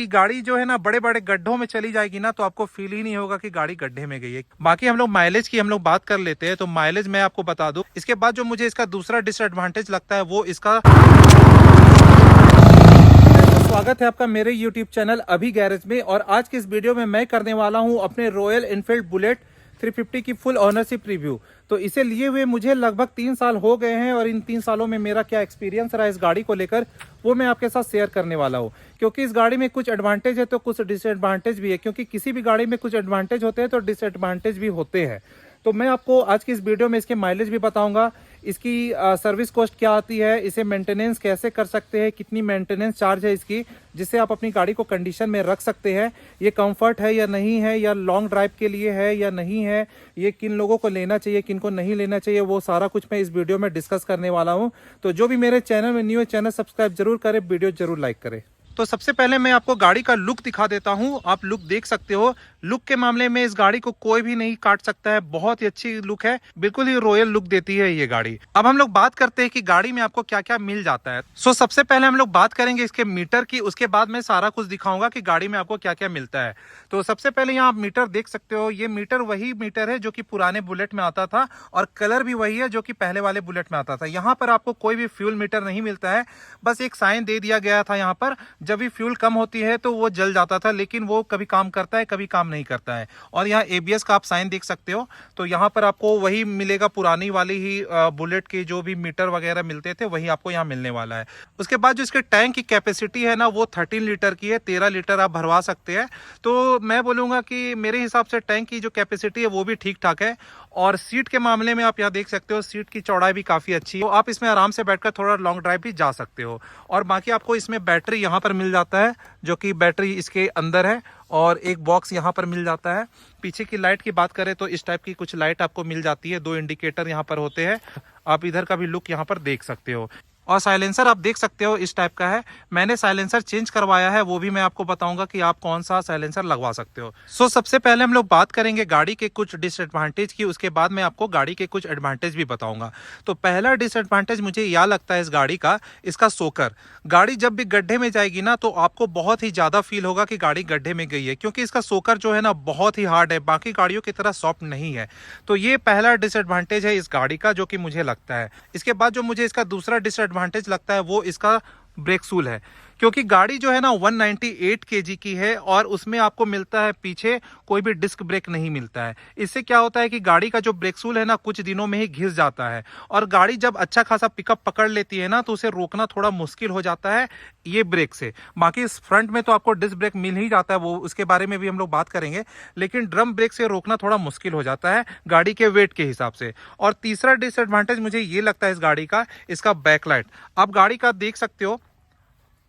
गाड़ी जो है ना बड़े बड़े गड्ढों में चली जाएगी ना तो आपको फील ही नहीं होगा कि गाड़ी गड्ढे में गई है। बाकी हम लोग माइलेज की बात कर लेते हैं। तो माइलेज मैं आपको बता दूं, इसके बाद जो मुझे इसका दूसरा डिसएडवांटेज लगता है वो इसका। स्वागत है आपका मेरे YouTube चैनल अभी गैरेज में। और आज की इस वीडियो में मैं करने वाला हूं अपने रॉयल एनफील्ड बुलेट 350 की फुल ओनरशिप रिव्यू। तो इसे लिए हुए मुझे लगभग 3 साल हो गए हैं और इन 3 सालों में मेरा क्या एक्सपीरियंस रहा इस गाड़ी को लेकर वो मैं आपके साथ शेयर करने वाला हूँ। क्योंकि इस गाड़ी में कुछ एडवांटेज है तो कुछ डिसएडवांटेज भी है, क्योंकि किसी भी गाड़ी में कुछ एडवांटेज होते हैं तो डिसएडवांटेज भी होते हैं। तो मैं आपको आज की इस वीडियो में इसके माइलेज भी बताऊंगा, इसकी सर्विस कॉस्ट क्या आती है, इसे मेंटेनेंस कैसे कर सकते हैं, कितनी मेंटेनेंस चार्ज है इसकी, जिससे आप अपनी गाड़ी को कंडीशन में रख सकते हैं, ये कंफर्ट है या नहीं है, या लॉन्ग ड्राइव के लिए है या नहीं है, ये किन लोगों को लेना चाहिए किन को नहीं लेना चाहिए, वो सारा कुछ मैं इस वीडियो में डिस्कस करने वाला हूँ। तो जो भी मेरे चैनल में न्यू है चैनल सब्सक्राइब जरूर करें, वीडियो जरूर लाइक करें। तो सबसे पहले मैं आपको गाड़ी का लुक दिखा देता हूं। आप लुक देख सकते हो। लुक के मामले में इस गाड़ी को कोई भी नहीं काट सकता है, बहुत ही अच्छी लुक है, बिल्कुल ही रॉयल लुक देती है ये गाड़ी। अब हम लोग बात करते हैं कि गाड़ी में आपको क्या क्या मिल जाता है। सबसे पहले हम लोग बात करेंगे इसके मीटर की, उसके बाद मैं सारा कुछ दिखाऊंगा कि गाड़ी में आपको क्या क्या मिलता है। तो सबसे पहले यहाँ आप मीटर देख सकते हो। ये मीटर वही मीटर है जो कि पुराने बुलेट में आता था और कलर भी वही है जो कि पहले वाले बुलेट में आता था। यहाँ पर आपको कोई भी फ्यूल मीटर नहीं मिलता है, बस एक साइन दे दिया गया था यहाँ पर, जब भी फ्यूल कम होती है तो वो जल जाता था, लेकिन वो कभी काम करता है कभी काम नहीं करता है। और यहाँ एबीएस का आप साइन देख सकते हो। तो यहाँ पर आपको वही मिलेगा, पुरानी वाली ही बुलेट के जो भी मीटर वगैरह मिलते थे वही आपको यहाँ मिलने वाला है। उसके बाद जो इसके टैंक की कैपेसिटी है ना वो 13 लीटर की है, 13 लीटर आप भरवा सकते हैं। तो मैं बोलूँगा कि मेरे हिसाब से टैंक की जो कैपेसिटी है वो भी ठीक ठाक है। और सीट के मामले में आप यहाँ देख सकते हो, सीट की चौड़ाई भी काफ़ी अच्छी है, तो आप इसमें आराम से बैठकर थोड़ा लॉन्ग ड्राइव भी जा सकते हो। और बाकी आपको इसमें बैटरी यहाँ पर मिल जाता है, जो कि बैटरी इसके अंदर है, और एक बॉक्स यहाँ पर मिल जाता है। पीछे की लाइट की बात करें तो इस टाइप की कुछ लाइट आपको मिल जाती है, 2 इंडिकेटर यहाँ पर होते हैं। आप इधर का भी लुक यहाँ पर देख सकते हो। और साइलेंसर आप देख सकते हो इस टाइप का है। मैंने साइलेंसर चेंज करवाया है, वो भी मैं आपको बताऊंगा कि आप कौन सा साइलेंसर लगवा सकते हो। सबसे पहले हम लोग बात करेंगे गाड़ी के कुछ डिसएडवांटेज की, उसके बाद मैं आपको गाड़ी के कुछ एडवांटेज भी बताऊंगा। तो पहला डिसएडवांटेज मुझे यह लगता है इस गाड़ी का, इसका सोकर। गाड़ी जब भी गड्ढे में जाएगी ना तो आपको बहुत ही ज्यादा फील होगा कि गाड़ी गड्ढे में गई है, क्योंकि इसका सोकर जो है ना बहुत ही हार्ड है, बाकी गाड़ियों की तरह सॉफ्ट नहीं है। तो ये पहला डिसएडवांटेज है इस गाड़ी का, जो कि मुझे लगता है। इसके बाद जो मुझे इसका दूसरा डिसएडवांटेज लगता है वो इसका ब्रेक शूल है, क्योंकि गाड़ी जो है ना 198 केजी की है और उसमें आपको मिलता है पीछे कोई भी डिस्क ब्रेक नहीं मिलता है। इससे क्या होता है कि गाड़ी का जो ब्रेक शूल है ना कुछ दिनों में ही घिस जाता है, और गाड़ी जब अच्छा खासा पिकअप पकड़ लेती है ना तो उसे रोकना थोड़ा मुश्किल हो जाता है ये ब्रेक से। बाकी इस फ्रंट में तो आपको डिस्क ब्रेक मिल ही जाता है, वो उसके बारे में भी हम लोग बात करेंगे, लेकिन ड्रम ब्रेक से रोकना थोड़ा मुश्किल हो जाता है गाड़ी के वेट के हिसाब से। और तीसरा डिसएडवांटेज मुझे ये लगता है इस गाड़ी का, इसका बैकलाइट। आप गाड़ी का देख सकते हो,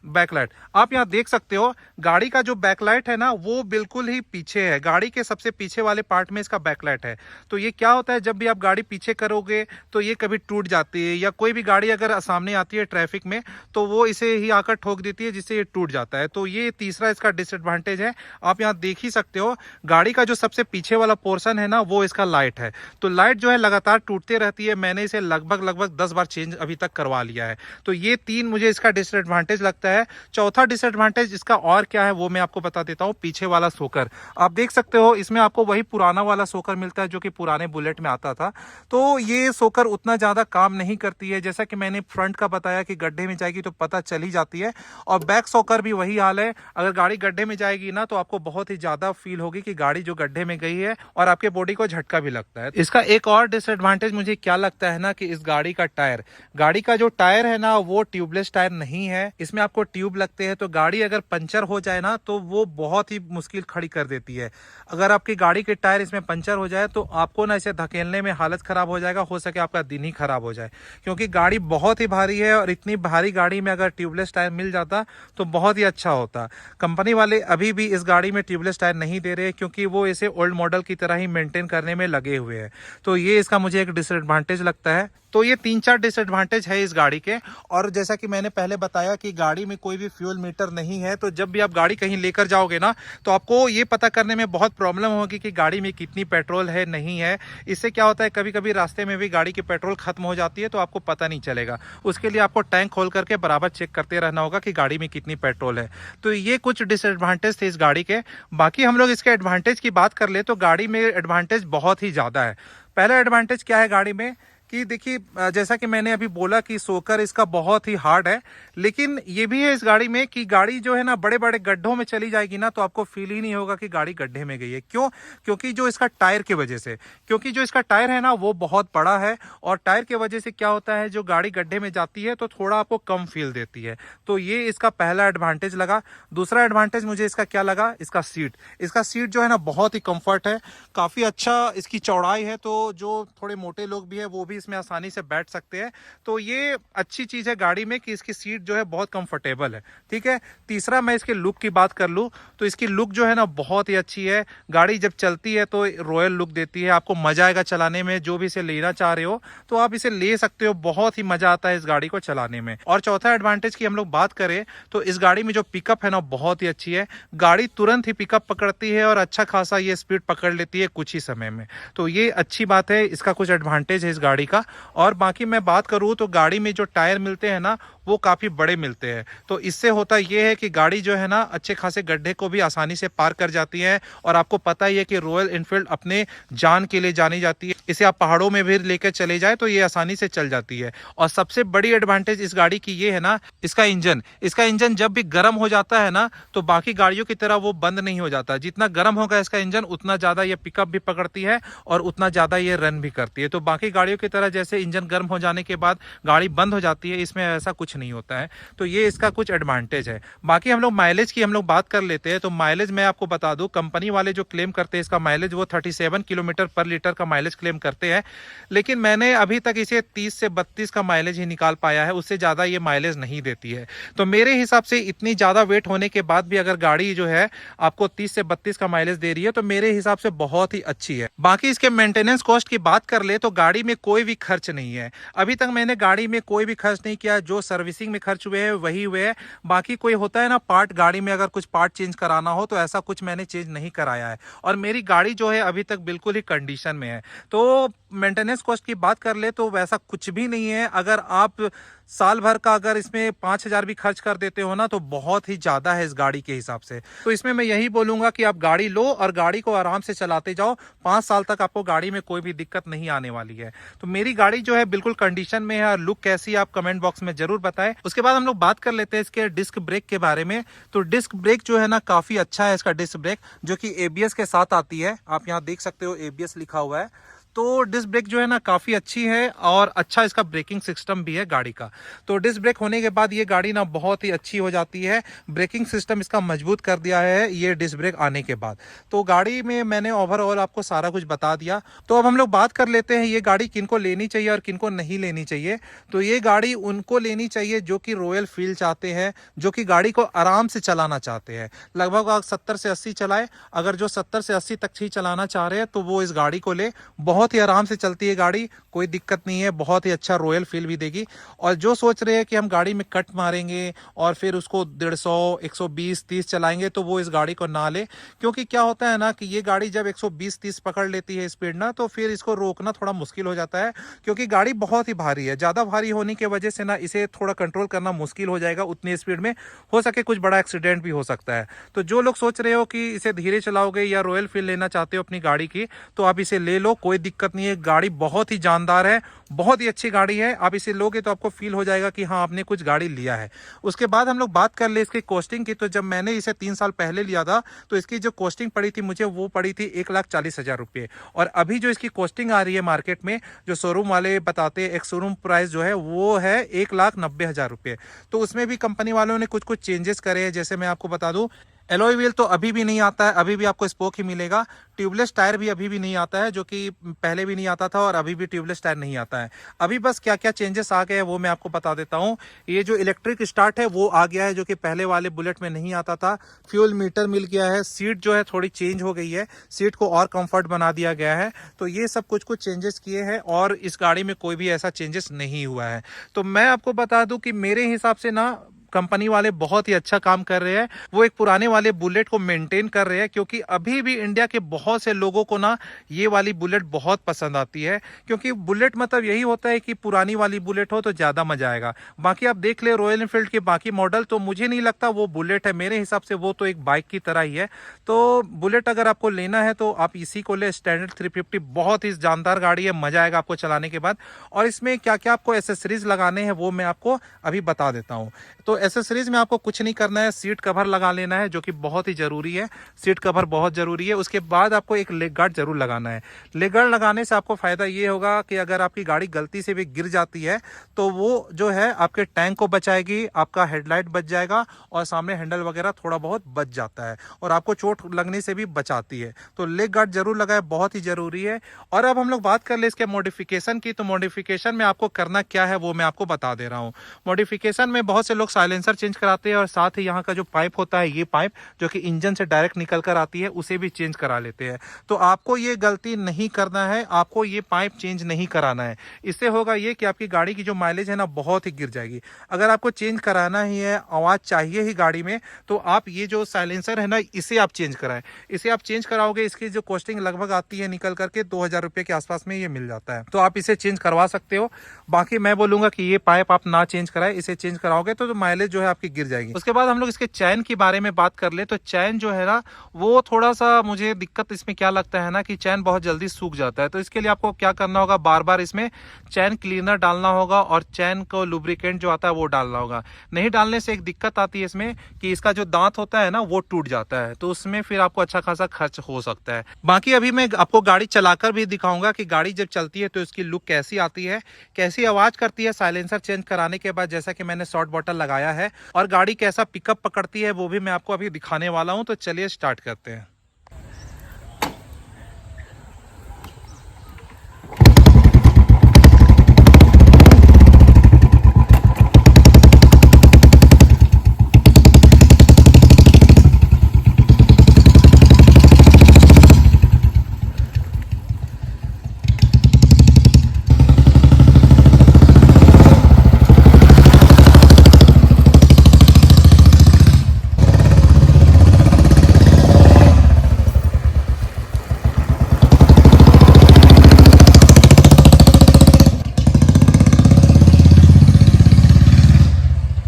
बैकलाइट आप यहाँ देख सकते हो। गाड़ी का जो बैकलाइट है ना वो बिल्कुल ही पीछे है, गाड़ी के सबसे पीछे वाले पार्ट में इसका बैकलाइट है। तो ये क्या होता है, जब भी आप गाड़ी पीछे करोगे तो ये कभी टूट जाती है, या कोई भी गाड़ी अगर सामने आती है ट्रैफिक में तो वो इसे ही आकर ठोक देती है, जिससे ये टूट जाता है। तो ये तीसरा इसका डिसएडवांटेज है। आप यहाँ देख ही सकते हो, गाड़ी का जो सबसे पीछे वाला पोर्शन है ना वो इसका लाइट है। तो लाइट जो है लगातार टूटते रहती है, मैंने इसे लगभग 10 बार चेंज अभी तक करवा लिया है। तो ये 3 मुझे इसका डिसएडवांटेज लगता है। चौथा डिसएडवांटेज इसका और क्या है वो मैं आपको बता देता हूं, पीछे वाला सोकर। आप देख सकते हो इसमें आपको वही पुराना वाला सोकर मिलता है जो कि पुराने बुलेट में आता था। तो ये सोकर उतना ज्यादा काम नहीं करती है, जैसा कि मैंने फ्रंट का बताया कि गड्ढे में जाएगी तो पता चल ही जाती है। और बैक सोकर भी वही हाल है, अगर गाड़ी गड्ढे में जाएगी ना तो आपको बहुत ही ज्यादा फील होगी कि गाड़ी जो गड्ढे में गई है, और आपके बॉडी को झटका भी लगता है। इसका एक और डिसएडवांटेज मुझे क्या लगता है ना कि इस गाड़ी का टायर, गाड़ी का जो टायर है ना वो ट्यूबलेस टायर नहीं है, इसमें आपको ट्यूब लगते हैं। तो गाड़ी अगर पंचर हो जाए ना तो वो बहुत ही मुश्किल खड़ी कर देती है। अगर आपकी गाड़ी के टायर इसमें पंचर हो जाए तो आपको ना इसे धकेलने में हालत खराब हो जाएगा, हो सके आपका दिन ही खराब हो जाए, क्योंकि गाड़ी बहुत ही भारी है। और इतनी भारी गाड़ी में अगर ट्यूबलेस टायर मिल जाता तो बहुत ही अच्छा होता। कंपनी वाले अभी भी इस गाड़ी में ट्यूबलेस टायर नहीं दे रहे, क्योंकि वो इसे ओल्ड मॉडल की तरह ही मेंटेन करने में लगे हुए हैं। तो ये इसका मुझे एक डिसएडवांटेज लगता है। तो ये 3-4 डिसएडवांटेज है इस गाड़ी के। और जैसा कि मैंने पहले बताया कि गाड़ी में कोई भी फ्यूल मीटर नहीं है, तो जब भी आप गाड़ी कहीं लेकर जाओगे ना, तो आपको ये पता करने में बहुत प्रॉब्लम होगी कि गाड़ी में कितनी पेट्रोल है नहीं है। इससे क्या होता है, कभी कभी रास्ते में भी गाड़ी की पेट्रोल खत्म हो जाती है तो आपको पता नहीं चलेगा। उसके लिए आपको टैंक खोल करके बराबर चेक करते रहना होगा कि गाड़ी में कितनी पेट्रोल है। तो ये कुछ डिसएडवांटेज थे इस गाड़ी के। बाकी हम लोग इसके एडवांटेज की बात कर ले तो गाड़ी में एडवांटेज बहुत ही ज़्यादा है। पहला एडवांटेज क्या है गाड़ी में कि देखिए, जैसा कि मैंने अभी बोला कि सोकर इसका बहुत ही हार्ड है, लेकिन ये भी है इस गाड़ी में कि गाड़ी जो है ना बड़े बड़े गड्ढों में चली जाएगी ना तो आपको फील ही नहीं होगा कि गाड़ी गड्ढे में गई है। क्यों? क्योंकि जो इसका टायर की वजह से, क्योंकि जो इसका टायर है ना वो बहुत बड़ा है, और टायर की वजह से क्या होता है, जो गाड़ी गड्ढे में जाती है तो थोड़ा आपको कम फील देती है। तो ये इसका पहला एडवांटेज लगा। दूसरा एडवांटेज मुझे इसका क्या लगा, इसका सीट। इसका सीट जो है ना बहुत ही कंफर्ट है, काफ़ी अच्छा इसकी चौड़ाई है, तो जो थोड़े मोटे लोग भी है वो भी इसमें आसानी से बैठ सकते हैं। तो ये अच्छी चीज है गाड़ी में कि इसकी सीट जो है बहुत कंफर्टेबल है। ठीक है। तीसरा, मैं इसके लुक की बात कर लूं तो इसकी लुक जो है ना बहुत ही अच्छी है। गाड़ी जब चलती है तो रॉयल लुक देती है, आपको मजा आएगा चलाने में। जो भी इसे लेना चाह रहे हो तो आप इसे ले सकते हो, बहुत ही मजा आता है इस गाड़ी को चलाने में। और चौथा एडवांटेज की हम लोग बात करें तो इस गाड़ी में जो पिकअप है ना बहुत ही अच्छी है। गाड़ी तुरंत ही पिकअप पकड़ती है और अच्छा खासा ये स्पीड पकड़ लेती है कुछ ही समय में। तो ये अच्छी बात है, इसका कुछ एडवांटेज है इस गाड़ी का। और बाकी मैं बात करूं तो गाड़ी में जो टायर मिलते हैं ना वो काफ़ी बड़े मिलते हैं। तो इससे होता ये है कि गाड़ी जो है ना अच्छे खासे गड्ढे को भी आसानी से पार कर जाती है। और आपको पता ही है कि रॉयल एनफील्ड अपने जान के लिए जानी जाती है। इसे आप पहाड़ों में भी लेकर चले जाए तो ये आसानी से चल जाती है। और सबसे बड़ी एडवांटेज इस गाड़ी की ये है ना, इसका इंजन जब भी गर्म हो जाता है ना तो बाकी गाड़ियों की तरह वो बंद नहीं हो जाता। जितना गर्म होगा इसका इंजन उतना ज़्यादा ये पिकअप भी पकड़ती है और उतना ज़्यादा ये रन भी करती है। तो बाकी गाड़ियों की तरह जैसे इंजन गर्म हो जाने के बाद गाड़ी बंद हो जाती है, इसमें ऐसा कुछ नहीं होता है। तो ये इसका कुछ एडवांटेज है। बाकी हम लोग माइलेज की बात कर लेते हैं। तो माइलेज मैं आपको बता दूं, कंपनी वाले जो क्लेम करते हैं इसका माइलेज वो 37 किलोमीटर पर लीटर का माइलेज क्लेम करते हैं। लेकिन मैंने अभी तक इसे 30 से 32 का माइलेज ही निकाल पाया है, उससे ज़्यादा ये माइलेज नहीं देती है। तो मेरे हिसाब से इतनी ज़्यादा वेट होने के बाद भी अगर गाड़ी जो है आपको 30 से 32 का माइलेज दे रही है तो मेरे हिसाब से बहुत ही अच्छी है। बाकी इसके मेंटेनेंस कॉस्ट की बात कर ले तो गाड़ी में कोई भी खर्च नहीं है। अभी तक मैंने गाड़ी में कोई भी खर्च नहीं किया, जो सर्विसिंग में खर्च हुए हैं वही हुए हैं। बाकी कोई होता है ना पार्ट, गाड़ी में अगर कुछ पार्ट चेंज कराना हो तो ऐसा कुछ मैंने चेंज नहीं कराया है। और मेरी गाड़ी जो है अभी तक बिल्कुल ही कंडीशन में है। तो मेंटेनेंस कॉस्ट की बात कर ले तो वैसा कुछ भी नहीं है। अगर आप साल भर का अगर इसमें 5,000 भी खर्च कर देते हो ना तो बहुत ही ज्यादा है इस गाड़ी के हिसाब से। तो इसमें मैं यही बोलूंगा कि आप गाड़ी लो और गाड़ी को आराम से चलाते जाओ। 5 साल तक आपको गाड़ी में कोई भी दिक्कत नहीं आने वाली है। तो मेरी गाड़ी जो है बिल्कुल कंडीशन में है। और लुक कैसी है आप कमेंट बॉक्स में जरूर बताएं। उसके बाद हम लोग बात कर लेते हैं इसके डिस्क ब्रेक के बारे में। तो डिस्क ब्रेक जो है ना काफी अच्छा है इसका डिस्क ब्रेक, जो कि एबीएस के साथ आती है। आप यहाँ देख सकते हो एबीएस लिखा हुआ है। तो डिस्क ब्रेक जो है ना काफ़ी अच्छी है और अच्छा इसका ब्रेकिंग सिस्टम भी है गाड़ी का। तो डिस्क ब्रेक होने के बाद ये गाड़ी ना बहुत ही अच्छी हो जाती है। ब्रेकिंग सिस्टम इसका मजबूत कर दिया है ये डिस्क ब्रेक आने के बाद। तो गाड़ी में मैंने ओवरऑल आपको सारा कुछ बता दिया। तो अब हम लोग बात कर लेते हैं ये गाड़ी किनको लेनी चाहिए और किनको नहीं लेनी चाहिए। तो ये गाड़ी उनको लेनी चाहिए जो कि रॉयल फील चाहते हैं, जो कि गाड़ी को आराम से चलाना चाहते हैं। लगभग आप 70 से 80 चलाए। अगर जो 70 से 80 तक ही चलाना चाह रहे हैं तो वो इस गाड़ी को ले। बहुत ही आराम से चलती है गाड़ी, कोई दिक्कत नहीं है, बहुत ही अच्छा रॉयल फील भी देगी। और जो सोच रहे हैं कि हम गाड़ी में कट मारेंगे और फिर उसको 150, 120, 30 चलाएंगे तो वो इस गाड़ी को ना ले। क्योंकि क्या होता है ना कि ये गाड़ी जब 120, 30 पकड़ लेती है स्पीड ना तो फिर इसको रोकना थोड़ा मुश्किल हो जाता है। क्योंकि गाड़ी बहुत ही भारी है, ज़्यादा भारी होने की वजह से ना इसे थोड़ा कंट्रोल करना मुश्किल हो जाएगा। उतनी स्पीड में हो सके कुछ बड़ा एक्सीडेंट भी हो सकता है। तो जो लोग सोच रहे हो कि इसे धीरे चलाओगे या रॉयल फील लेना चाहते हो अपनी गाड़ी की तो आप इसे ले लो, कोई दिक्कत नहीं है। गाड़ी बहुत ही जानदार है, बहुत ही अच्छी गाड़ी है। आप इसे लोगे तो आपको फील हो जाएगा कि हाँ आपने कुछ गाड़ी लिया है। उसके बाद हम लोग बात कर ले इसकी कॉस्टिंग की। तो जब मैंने इसे 3 साल पहले लिया था तो इसकी जो कॉस्टिंग पड़ी थी मुझे वो पड़ी थी 1,40,000 रुपये। और अभी जो इसकी कॉस्टिंग आ रही है मार्केट में, जो शोरूम वाले बताते हैं एक शोरूम प्राइस जो है वो है 1,90,000 रुपये। तो उसमें भी कंपनी वालों ने कुछ कुछ चेंजेस करे हैं। जैसे मैं आपको बता दूं, एलॉय व्हील तो अभी भी नहीं आता है, अभी भी आपको स्पोक ही मिलेगा। ट्यूबलेस टायर भी अभी भी नहीं आता है, जो कि पहले भी नहीं आता था, और अभी भी ट्यूबलेस टायर नहीं आता है। अभी बस क्या क्या चेंजेस आ गए हैं वो मैं आपको बता देता हूँ। ये जो इलेक्ट्रिक स्टार्ट है वो आ गया है, जो कि पहले वाले बुलेट में नहीं आता था। फ्यूल मीटर मिल गया है, सीट जो है थोड़ी चेंज हो गई है, सीट को और कंफर्ट बना दिया गया है। तो ये सब कुछ कुछ चेंजेस किए हैं, और इस गाड़ी में कोई भी ऐसा चेंजेस नहीं हुआ है। तो मैं आपको बता दूं कि मेरे हिसाब से ना कंपनी वाले बहुत ही अच्छा काम कर रहे हैं। वो एक पुराने वाले बुलेट को मेंटेन कर रहे हैं, क्योंकि अभी भी इंडिया के बहुत से लोगों को ना ये वाली बुलेट बहुत पसंद आती है। क्योंकि बुलेट मतलब यही होता है कि पुरानी वाली बुलेट हो तो ज़्यादा मजा आएगा। बाकी आप देख ले रॉयल एनफील्ड के बाकी मॉडल, तो मुझे नहीं लगता वो बुलेट है, मेरे हिसाब से वो तो एक बाइक की तरह ही है। तो बुलेट अगर आपको लेना है तो आप इसी को ले, स्टैंडर्ड 350 बहुत ही जानदार गाड़ी है, मजा आएगा आपको चलाने के बाद। और इसमें क्या क्या आपको एसेसरीज लगाने हैं वो मैं आपको अभी बता देता हूँ। तो एसेसरीज में आपको कुछ नहीं करना है, सीट कवर लगा लेना है, जो कि बहुत ही जरूरी है। सीट कवर बहुत जरूरी है। उसके बाद आपको एक लेग गार्ड जरूर लगाना है। लेग गार्ड लगाने से आपको फायदा ये होगा कि अगर आपकी गाड़ी गलती से भी गिर जाती है तो वो जो है आपके टैंक को बचाएगी, आपका हेडलाइट बच जाएगा, और सामने हैंडल वगैरह थोड़ा बहुत बच जाता है, और आपको चोट लगने से भी बचाती है। तो लेग गार्ड जरूर लगाए, बहुत ही जरूरी है। और अब हम लोग बात कर ले इसके मॉडिफिकेशन की। तो मॉडिफिकेशन में आपको करना क्या है वो मैं आपको बता दे रहा हूँ। मॉडिफिकेशन में बहुत से लोग साइलेंसर चेंज कराते हैं, और साथ ही यहाँ का जो पाइप होता है, ये पाइप जो कि इंजन से डायरेक्ट निकल कर आती है, उसे भी चेंज करा लेते हैं। तो आपको ये गलती नहीं करना है, आपको ये पाइप चेंज नहीं कराना है। इससे होगा ये कि आपकी गाड़ी की जो माइलेज है ना बहुत ही गिर जाएगी। अगर आपको चेंज कराना ही है, आवाज़ चाहिए ही गाड़ी में, तो आप ये जो साइलेंसर है ना इसे आप चेंज कराएं। इसे आप चेंज कराओगे, इसकी जो कॉस्टिंग लगभग आती है निकल करके 2000 रुपये के आसपास में ये मिल जाता है। तो आप इसे चेंज करवा सकते हो। बाकी मैं बोलूंगा कि ये पाइप आप ना चेंज कराए, इसे चेंज कराओगे तो माइलेज जो है आपकी गिर जाएगी। उसके बाद हम लोग इसके चैन के बारे में बात कर ले, तो चैन जो है ना वो थोड़ा सा मुझे दिक्कत इसमें क्या लगता है ना कि चैन बहुत जल्दी सूख जाता है। तो इसके लिए आपको क्या करना होगा, बार बार इसमें चैन क्लीनर डालना होगा, और चैन को लुब्रिकेंट जो आता है वो डालना होगा। नहीं डालने से एक दिक्कत आती है इसमें कि इसका जो दांत होता है ना वो टूट जाता है, तो उसमें फिर आपको अच्छा खासा खर्च हो सकता है। बाकी अभी मैं आपको गाड़ी चलाकर भी दिखाऊंगा कि गाड़ी जब चलती है तो इसकी लुक कैसी आती है, कैसी आवाज करती है साइलेंसर चेंज कराने के बाद, जैसा कि मैंने शॉर्ट बॉटल लगाया है, और गाड़ी कैसा पिकअप पकड़ती है वो भी मैं आपको अभी दिखाने वाला हूं। तो चलिए स्टार्ट करते हैं।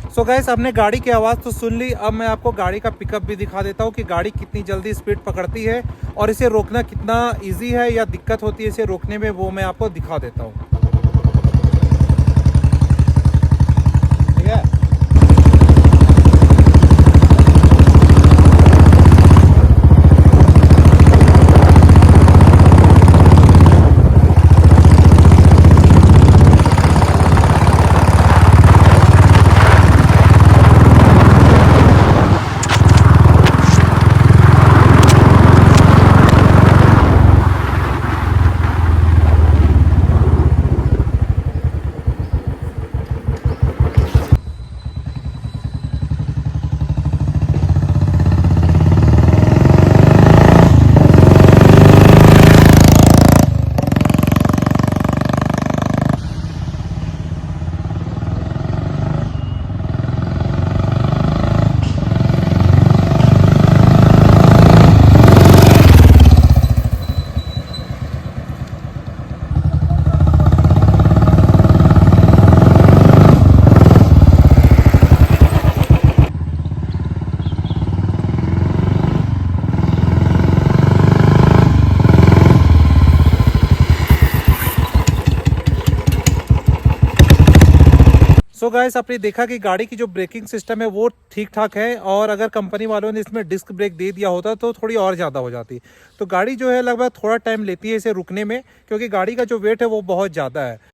सो गाइस, आपने गाड़ी की आवाज़ तो सुन ली। अब मैं आपको गाड़ी का पिकअप भी दिखा देता हूँ कि गाड़ी कितनी जल्दी स्पीड पकड़ती है, और इसे रोकना कितना इजी है या दिक्कत होती है इसे रोकने में, वो मैं आपको दिखा देता हूँ। ठीक है। सो गाइस, आपने देखा कि गाड़ी की जो ब्रेकिंग सिस्टम है वो ठीक ठाक है, और अगर कंपनी वालों ने इसमें डिस्क ब्रेक दे दिया होता तो थोड़ी और ज़्यादा हो जाती। तो गाड़ी जो है लगभग थोड़ा टाइम लेती है इसे रुकने में, क्योंकि गाड़ी का जो वेट है वो बहुत ज़्यादा है।